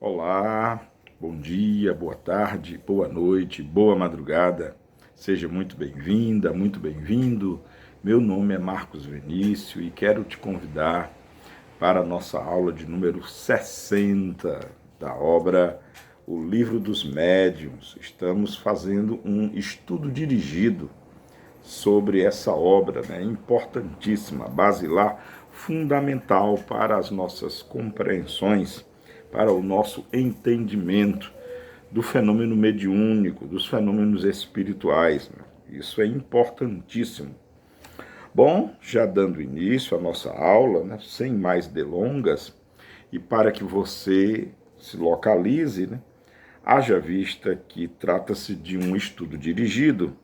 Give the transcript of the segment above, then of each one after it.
Olá, bom dia, boa tarde, boa noite, boa madrugada. Seja muito bem-vinda, muito bem-vindo. Meu nome é Marcos Vinícius e quero te convidar para a nossa aula de número 60 da obra O Livro dos Médiuns. Estamos fazendo um estudo dirigido sobre essa obra, importantíssima, basilar, fundamental para as nossas compreensões, para o nosso entendimento do fenômeno mediúnico, dos fenômenos espirituais. Isso é importantíssimo. Bom, já dando início à nossa aula, sem mais delongas, e para que você se localize, haja vista que trata-se de um estudo dirigido.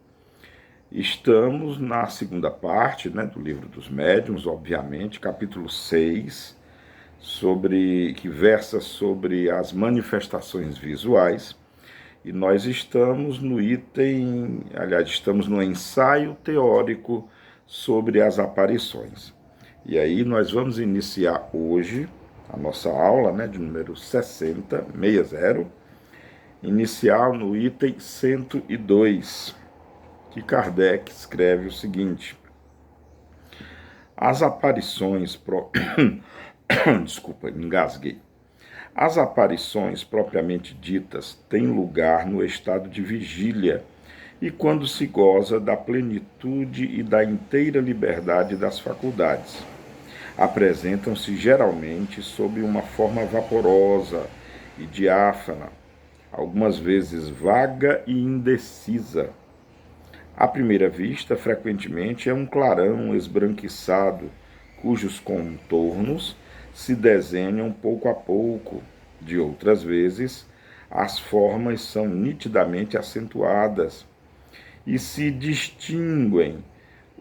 Estamos na segunda parte do Livro dos Médiuns, obviamente, capítulo 6, que versa sobre as manifestações visuais, e nós estamos estamos no ensaio teórico sobre as aparições. E aí nós vamos iniciar hoje a nossa aula de número 60, iniciar no item 102, que Kardec escreve o seguinte: as aparições desculpa, engasguei. As aparições propriamente ditas têm lugar no estado de vigília e quando se goza da plenitude e da inteira liberdade das faculdades. Apresentam-se geralmente sob uma forma vaporosa e diáfana, algumas vezes vaga e indecisa. À primeira vista, frequentemente é um clarão esbranquiçado, cujos contornos se desenham pouco a pouco. De outras vezes, as formas são nitidamente acentuadas e se distinguem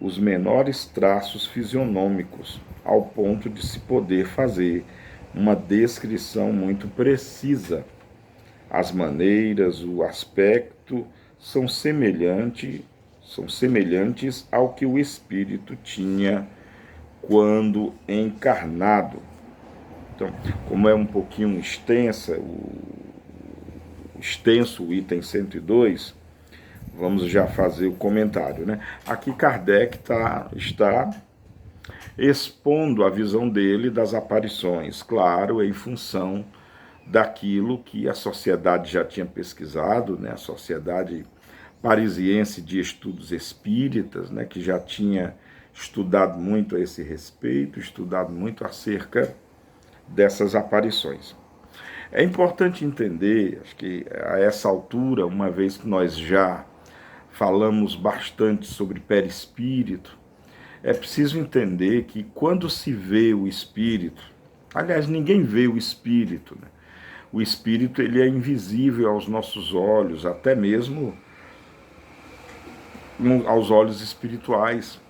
os menores traços fisionômicos, ao ponto de se poder fazer uma descrição muito precisa. As maneiras, o aspecto são semelhantes ao que o espírito tinha quando encarnado. Então, como é um pouquinho extenso o item 102, vamos já fazer o comentário. Aqui Kardec está expondo a visão dele das aparições, claro, em função daquilo que a sociedade já tinha pesquisado, a Sociedade Parisiense de Estudos Espíritas, que já tinha estudado muito a esse respeito, estudado muito acerca dessas aparições. É importante entender, acho que a essa altura, uma vez que nós já falamos bastante sobre perispírito, é preciso entender que quando se vê o espírito, aliás, ninguém vê o espírito, O espírito ele é invisível aos nossos olhos, até mesmo aos olhos espirituais.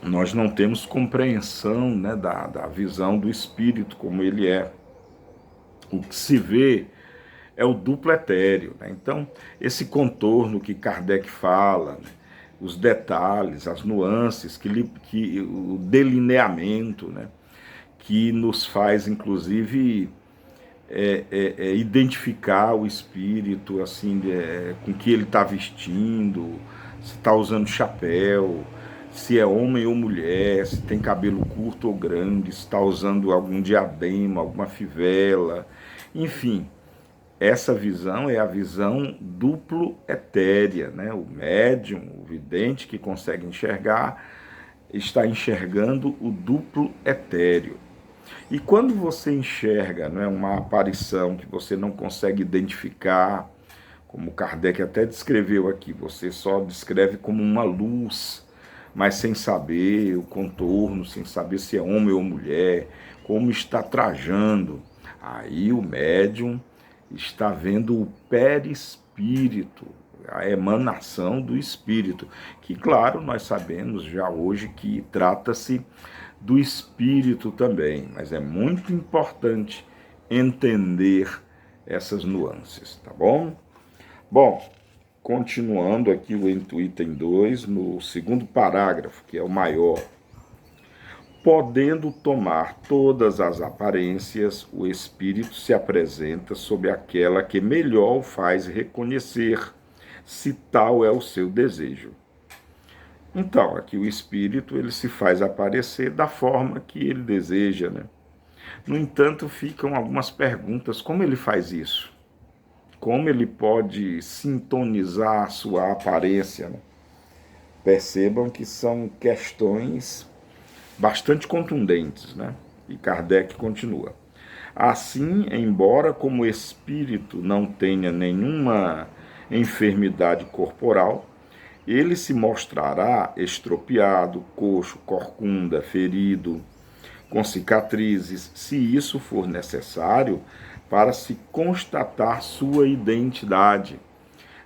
Nós não temos compreensão da visão do espírito como ele é. O que se vê é o duplo etéreo. Então, esse contorno que Kardec fala, os detalhes, as nuances, o delineamento, que nos faz, inclusive, identificar o espírito, assim, com o que ele está vestindo, se está usando chapéu, se é homem ou mulher, se tem cabelo curto ou grande, se está usando algum diadema, alguma fivela, enfim. Essa visão é a visão duplo etérea, O médium, o vidente que consegue enxergar, está enxergando o duplo etéreo. E quando você enxerga uma aparição que você não consegue identificar, como Kardec até descreveu aqui, você só descreve como uma luz, mas sem saber o contorno, sem saber se é homem ou mulher, como está trajando, aí o médium está vendo o perispírito, a emanação do espírito, que claro, nós sabemos já hoje que trata-se do espírito também, mas é muito importante entender essas nuances, tá bom? Bom, continuando aqui o item 2, no segundo parágrafo, que é o maior. Podendo tomar todas as aparências, o espírito se apresenta sob aquela que melhor o faz reconhecer, se tal é o seu desejo. Então, aqui o espírito ele se faz aparecer da forma que ele deseja, né? No entanto, ficam algumas perguntas: como ele faz isso? Como ele pode sintonizar a sua aparência, né? Percebam que são questões bastante contundentes, né? E Kardec continua. Assim, embora como espírito não tenha nenhuma enfermidade corporal, ele se mostrará estropiado, coxo, corcunda, ferido, com cicatrizes, se isso for necessário para se constatar sua identidade.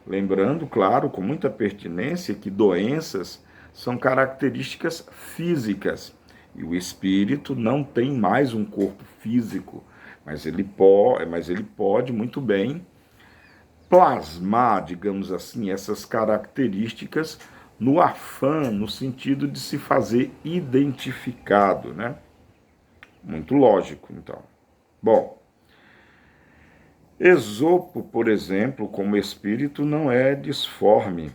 Lembrando, claro, com muita pertinência, que doenças são características físicas e o espírito não tem mais um corpo físico, mas ele pode muito bem plasmar, digamos assim, essas características no afã, no sentido de se fazer identificado, né? Muito lógico, então. Bom, Esopo, por exemplo, como espírito, não é disforme.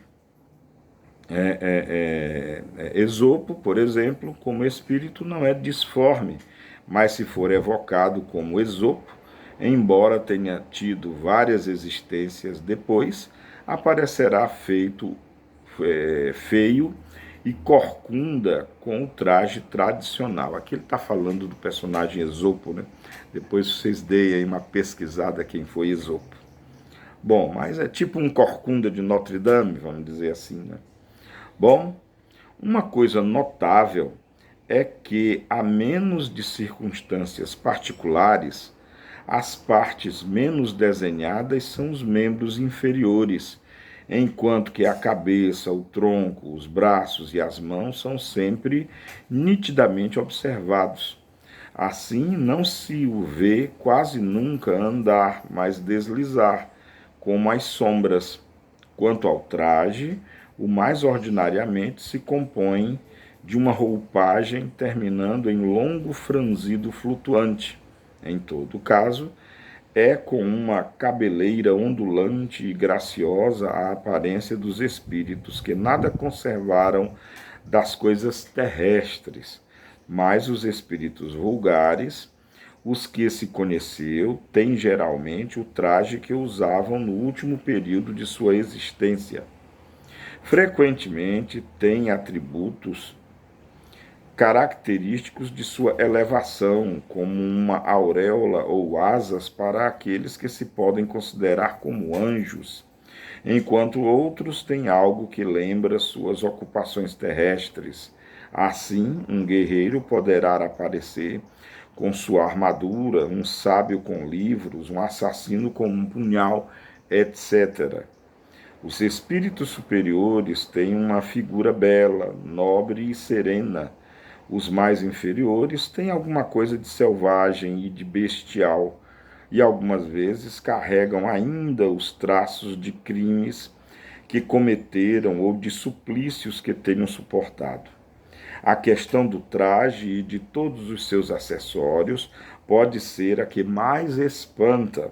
Esopo, por exemplo, como espírito, não é disforme, mas se for evocado como Esopo, embora tenha tido várias existências depois, aparecerá feio e corcunda com o traje tradicional. Aqui ele está falando do personagem Esopo, né? Depois vocês deem aí uma pesquisada quem foi Esopo. Bom, mas é tipo um corcunda de Notre Dame, vamos dizer assim, né? Bom, uma coisa notável é que, a menos de circunstâncias particulares, as partes menos desenhadas são os membros inferiores, enquanto que a cabeça, o tronco, os braços e as mãos são sempre nitidamente observados. Assim, não se o vê quase nunca andar, mas deslizar, como as sombras. Quanto ao traje, o mais ordinariamente se compõe de uma roupagem terminando em longo franzido flutuante. Em todo caso, é com uma cabeleira ondulante e graciosa a aparência dos espíritos que nada conservaram das coisas terrestres, mas os espíritos vulgares, os que se conheceu, têm geralmente o traje que usavam no último período de sua existência. Frequentemente têm atributos característicos de sua elevação, como uma auréola ou asas para aqueles que se podem considerar como anjos, enquanto outros têm algo que lembra suas ocupações terrestres. Assim, um guerreiro poderá aparecer com sua armadura, um sábio com livros, um assassino com um punhal, etc. Os espíritos superiores têm uma figura bela, nobre e serena. Os mais inferiores têm alguma coisa de selvagem e de bestial, e algumas vezes carregam ainda os traços de crimes que cometeram ou de suplícios que tenham suportado. A questão do traje e de todos os seus acessórios pode ser a que mais espanta.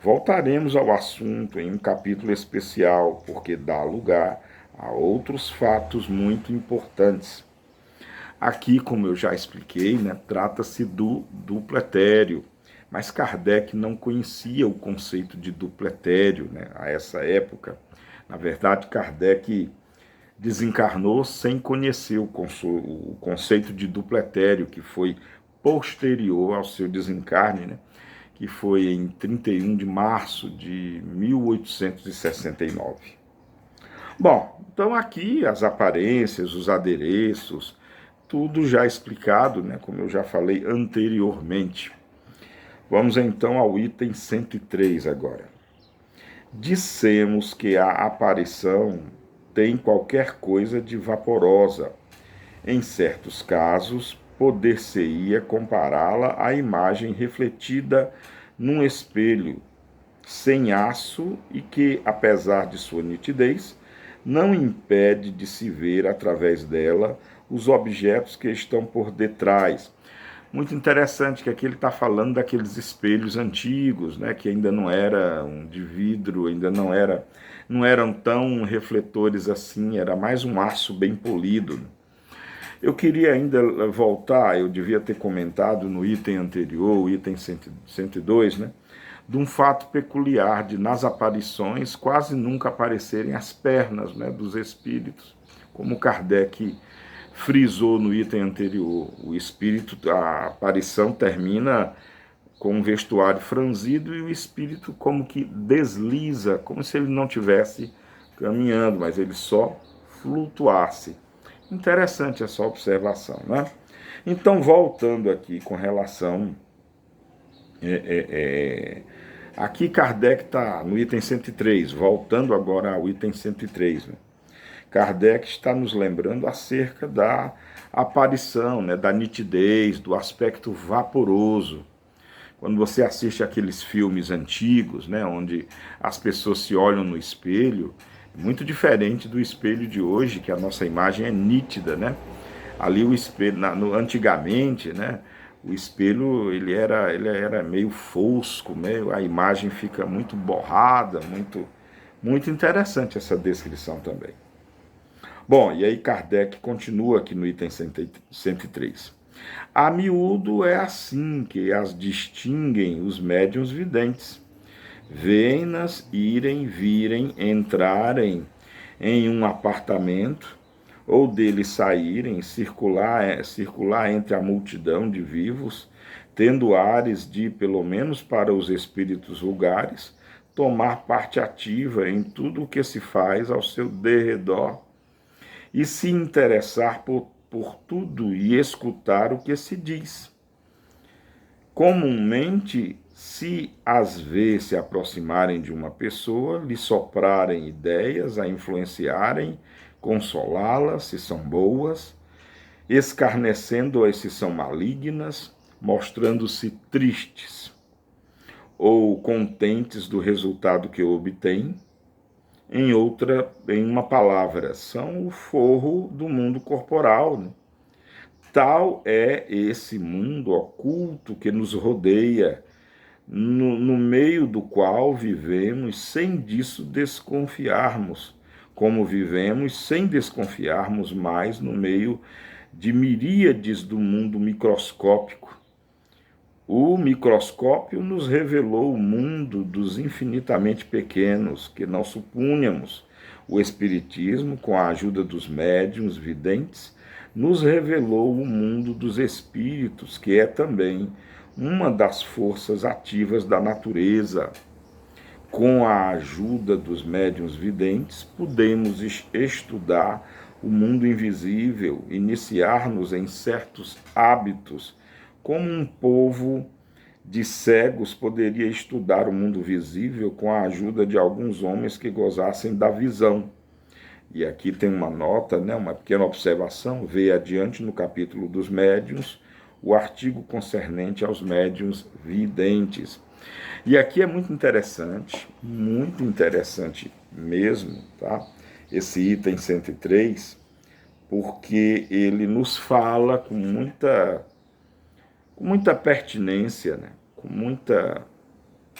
Voltaremos ao assunto em um capítulo especial, porque dá lugar a outros fatos muito importantes. Aqui, como eu já expliquei, né, trata-se do duplo etéreo, mas Kardec não conhecia o conceito de duplo etéreo, né, a essa época. Na verdade, Kardec desencarnou sem conhecer o conceito de duplo etéreo, que foi posterior ao seu desencarne, né, que foi em 31 de março de 1869. Bom, então aqui as aparências, os adereços, tudo já explicado, né, como eu já falei anteriormente. Vamos então ao item 103 agora. Dissemos que a aparição tem qualquer coisa de vaporosa. Em certos casos, poder-se-ia compará-la à imagem refletida num espelho, sem aço e que, apesar de sua nitidez, não impede de se ver através dela os objetos que estão por detrás. Muito interessante que aqui ele está falando daqueles espelhos antigos, né, que ainda não eram de vidro, ainda não eram tão refletores assim, era mais um aço bem polido. Eu queria ainda voltar, eu devia ter comentado no item anterior, o item 102, né, de um fato peculiar de nas aparições quase nunca aparecerem as pernas, né, dos espíritos, como Kardec frisou no item anterior. O espírito, a aparição termina com um vestuário franzido e o espírito como que desliza, como se ele não tivesse caminhando, mas ele só flutuasse. Interessante essa observação, né? Então, voltando aqui com relação... aqui Kardec está no item 103, voltando agora ao item 103, né? Kardec está nos lembrando acerca da aparição, né, da nitidez, do aspecto vaporoso. Quando você assiste aqueles filmes antigos, né, onde as pessoas se olham no espelho, muito diferente do espelho de hoje, que a nossa imagem é nítida, né? Ali o espelho, antigamente, né, o espelho ele era meio fosco, meio, a imagem fica muito borrada, muito interessante essa descrição também. Bom, e aí Kardec continua aqui no item 103. A miúdo é assim que as distinguem os médiuns videntes. Vêem-nas irem, virem, entrarem em um apartamento, ou dele saírem, circular entre a multidão de vivos, tendo ares de, pelo menos para os espíritos vulgares, tomar parte ativa em tudo o que se faz ao seu derredor, e se interessar por tudo e escutar o que se diz. Comumente, se as vê se aproximarem de uma pessoa, lhe soprarem ideias, a influenciarem, consolá-la, se são boas, escarnecendo-as se são malignas, mostrando-se tristes ou contentes do resultado que obtêm, em uma palavra, são o forro do mundo corporal, né? Tal é esse mundo oculto que nos rodeia, no meio do qual vivemos sem disso desconfiarmos, como vivemos sem desconfiarmos mais no meio de miríades do mundo microscópico. O microscópio nos revelou o mundo dos infinitamente pequenos, que não supunhamos. O Espiritismo, com a ajuda dos médiuns videntes, nos revelou o mundo dos espíritos, que é também uma das forças ativas da natureza. Com a ajuda dos médiuns videntes, podemos estudar o mundo invisível, iniciar-nos em certos hábitos, como um povo de cegos poderia estudar o mundo visível com a ajuda de alguns homens que gozassem da visão. E aqui tem uma nota, né, uma pequena observação, vê adiante no capítulo dos médiuns, o artigo concernente aos médiuns videntes. E aqui é muito interessante mesmo, tá? Esse item 103, porque ele nos fala com muita pertinência, né? Com muita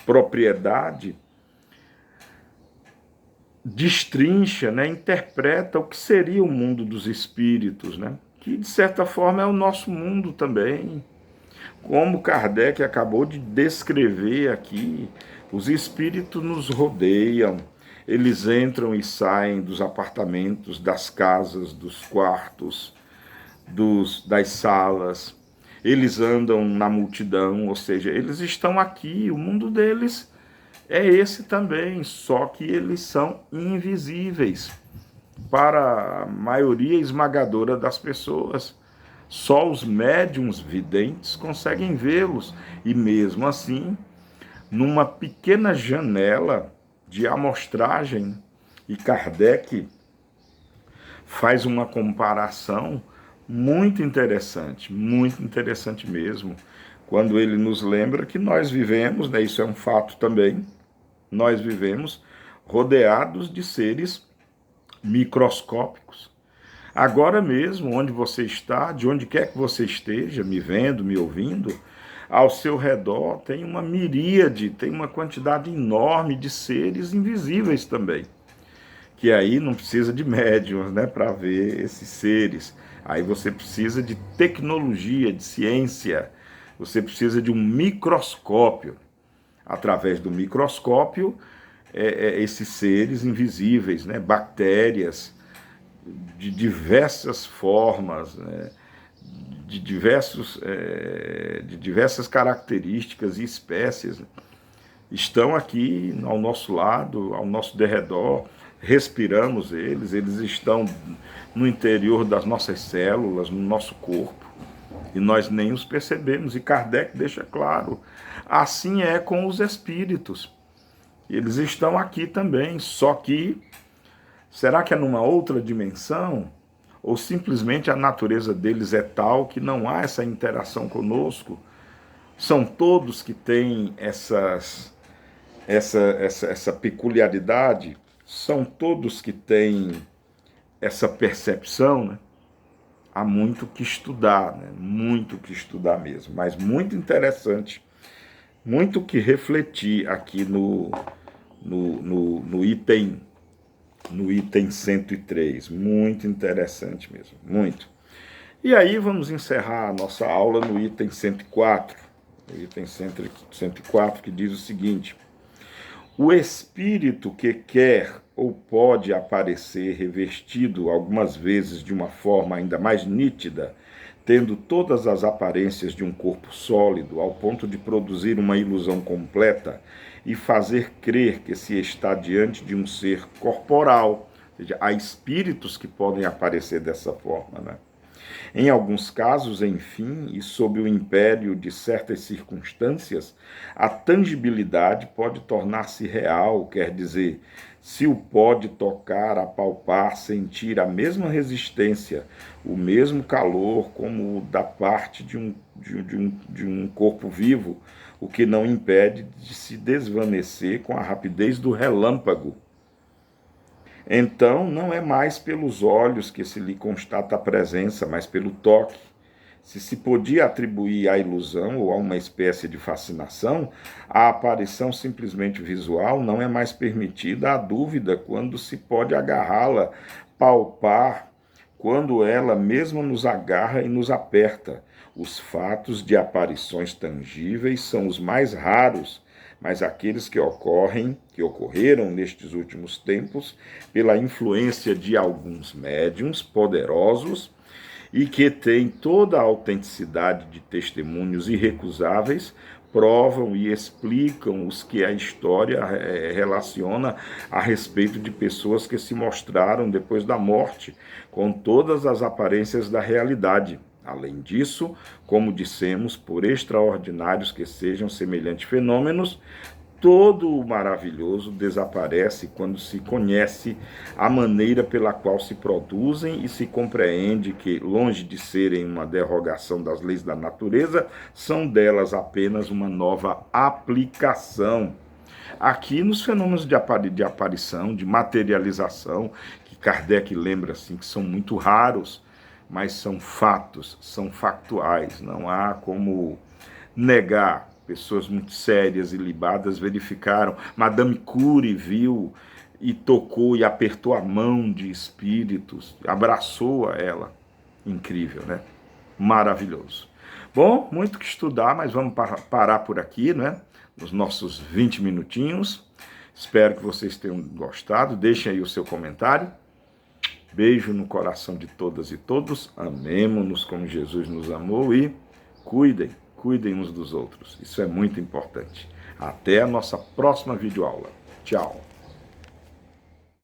propriedade, destrincha, né? Interpreta o que seria o mundo dos espíritos, né? Que de certa forma é o nosso mundo também. Como Kardec acabou de descrever aqui, os espíritos nos rodeiam, eles entram e saem dos apartamentos, das casas, dos quartos, das salas, eles andam na multidão, ou seja, eles estão aqui, o mundo deles é esse também, só que eles são invisíveis para a maioria esmagadora das pessoas. Só os médiuns videntes conseguem vê-los, e mesmo assim, numa pequena janela de amostragem, e Kardec faz uma comparação muito interessante mesmo, quando ele nos lembra que nós vivemos, né, isso é um fato também, nós vivemos rodeados de seres microscópicos. Agora mesmo, onde você está, de onde quer que você esteja, me vendo, me ouvindo, ao seu redor tem uma miríade, tem uma quantidade enorme de seres invisíveis também. Que aí não precisa de médiums, né, para ver esses seres. Aí você precisa de tecnologia, de ciência. Você precisa de um microscópio. Através do microscópio, esses seres invisíveis, né, bactérias de diversas formas, né, de diversas características e espécies, né, estão aqui ao nosso lado, ao nosso derredor, respiramos eles, eles estão no interior das nossas células, no nosso corpo, e nós nem os percebemos. E Kardec deixa claro, assim é com os espíritos. Eles estão aqui também, só que, será que é numa outra dimensão? Ou simplesmente a natureza deles é tal que não há essa interação conosco? São todos que têm essa peculiaridade? São todos que têm essa percepção, né? Há muito que estudar, né? Muito que estudar mesmo, mas muito interessante, muito que refletir aqui no item 103, muito interessante mesmo, muito. E aí vamos encerrar a nossa aula no item 104, o item 104 que diz o seguinte: o espírito que quer ou pode aparecer revestido algumas vezes de uma forma ainda mais nítida, tendo todas as aparências de um corpo sólido, ao ponto de produzir uma ilusão completa e fazer crer que se está diante de um ser corporal. Ou seja, há espíritos que podem aparecer dessa forma, né? Em alguns casos, enfim, e sob o império de certas circunstâncias, a tangibilidade pode tornar-se real, quer dizer, se o pode tocar, apalpar, sentir a mesma resistência, o mesmo calor como o da parte de um corpo vivo, o que não impede de se desvanecer com a rapidez do relâmpago. Então, não é mais pelos olhos que se lhe constata a presença, mas pelo toque. Se podia atribuir à ilusão ou a uma espécie de fascinação, a aparição simplesmente visual não é mais permitida à dúvida quando se pode agarrá-la, palpar, quando ela mesma nos agarra e nos aperta. Os fatos de aparições tangíveis são os mais raros, mas aqueles que ocorreram nestes últimos tempos, pela influência de alguns médiuns poderosos e que têm toda a autenticidade de testemunhos irrecusáveis, provam e explicam os que a história relaciona a respeito de pessoas que se mostraram depois da morte, com todas as aparências da realidade. Além disso, como dissemos, por extraordinários que sejam semelhantes fenômenos, todo o maravilhoso desaparece quando se conhece a maneira pela qual se produzem e se compreende que, longe de serem uma derrogação das leis da natureza, são delas apenas uma nova aplicação. Aqui nos fenômenos de aparição, de materialização, que Kardec lembra assim, que são muito raros, mas são fatos, são factuais, não há como negar. Pessoas muito sérias e libadas verificaram. Madame Curie viu e tocou e apertou a mão de espíritos, abraçou a ela. Incrível, né? Maravilhoso. Bom, muito que estudar, mas vamos parar por aqui, né? Nos nossos 20 minutinhos. Espero que vocês tenham gostado. Deixem aí o seu comentário. Beijo no coração de todas e todos. Amemo-nos como Jesus nos amou e cuidem uns dos outros. Isso é muito importante. Até a nossa próxima videoaula. Tchau.